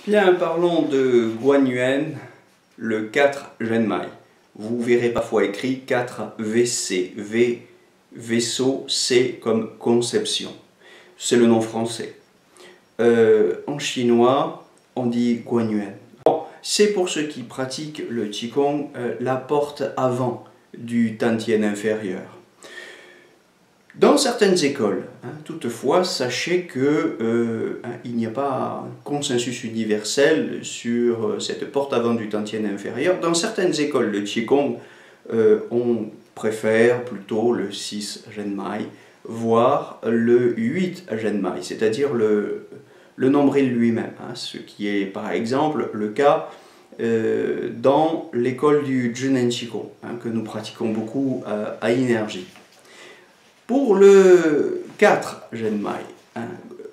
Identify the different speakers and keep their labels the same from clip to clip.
Speaker 1: Bien, parlons de Guan Yuan, le 4 Zhenmai. Vous verrez parfois écrit 4 VC, V, vaisseau, C comme conception. C'est le nom français. En chinois, on dit Guan Yuan. Bon, c'est pour ceux qui pratiquent le Qigong la porte avant du Tantien inférieur. Dans certaines écoles, toutefois, sachez que il n'y a pas un consensus universel sur cette porte avant du Tantien inférieur. Dans certaines écoles de Qigong, on préfère plutôt le 6 Zhenmai, voire le 8 Zhenmai, c'est-à-dire le nombril lui-même, ce qui est par exemple le cas dans l'école du Zhunen Qigong, que nous pratiquons beaucoup à Énergie. Pour le 4 Zhenmai,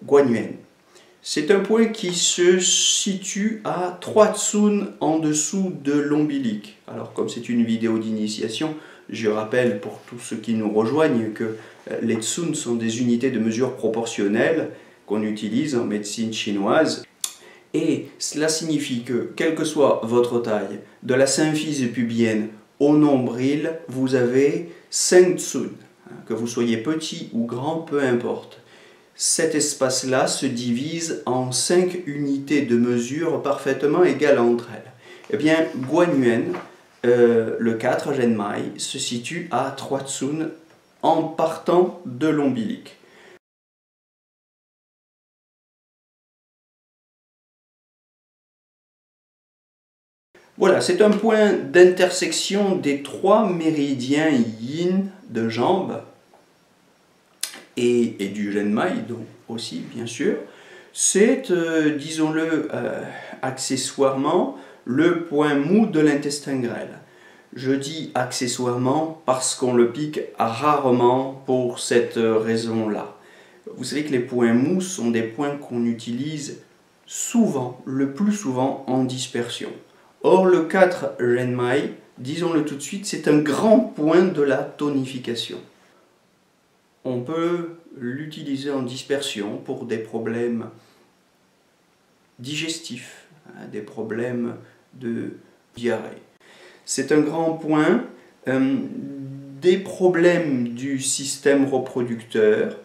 Speaker 1: Guan Yuan, c'est un point qui se situe à 3 tsun en dessous de l'ombilic. Alors comme c'est une vidéo d'initiation, je rappelle pour tous ceux qui nous rejoignent que les tsun sont des unités de mesure proportionnelles qu'on utilise en médecine chinoise. Et cela signifie que, quelle que soit votre taille, de la symphyse pubienne au nombril, vous avez 5 tsun. Que vous soyez petit ou grand, peu importe. Cet espace-là se divise en 5 unités de mesure parfaitement égales entre elles. Eh bien, Guan Yuan, le 4 Zhenmai, se situe à 3 tsun en partant de l'ombilic. Voilà, c'est un point d'intersection des 3 méridiens yin de jambes et du Zhenmai donc aussi, bien sûr. C'est, disons-le accessoirement, le point mou de l'intestin grêle. Je dis accessoirement parce qu'on le pique rarement pour cette raison-là. Vous savez que les points mous sont des points qu'on utilise souvent, le plus souvent en dispersion. Or, le 4 Zhenmai, disons-le tout de suite, c'est un grand point de la tonification. On peut l'utiliser en dispersion pour des problèmes digestifs, des problèmes de diarrhée. C'est un grand point des problèmes du système reproducteur,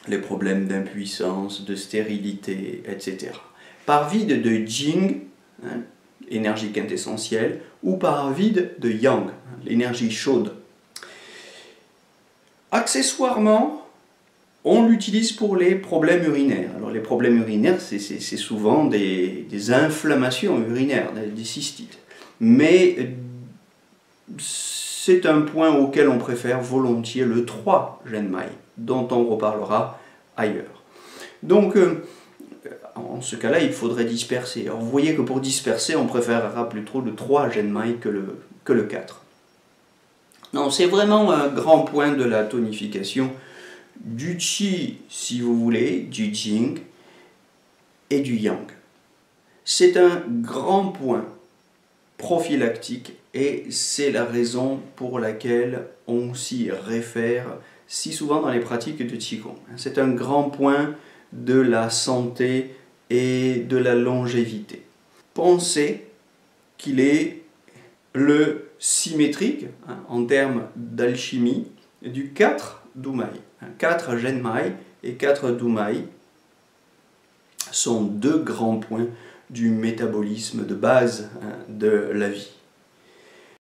Speaker 1: les problèmes d'impuissance, de stérilité, etc. Par vide de Jing, énergie quintessentielle, ou par vide de Yang, l'énergie chaude. Accessoirement, on l'utilise pour les problèmes urinaires. Alors les problèmes urinaires, c'est souvent des inflammations urinaires, des cystites. Mais c'est un point auquel on préfère volontiers le 3 Zhenmai, dont on reparlera ailleurs. Donc, en ce cas-là, il faudrait disperser. Alors vous voyez que pour disperser, on préférera plutôt le 3 Zhenmai que le 4. Non, c'est vraiment un grand point de la tonification du Qi, si vous voulez, du Jing et du Yang. C'est un grand point prophylactique et c'est la raison pour laquelle on s'y réfère si souvent dans les pratiques de Qigong. C'est un grand point de la santé et de la longévité. Pensez qu'il est le symétrique, en termes d'alchimie, du 4 Dumai. 4 Zhenmai et 4 Dumai sont 2 grands points du métabolisme de base de la vie.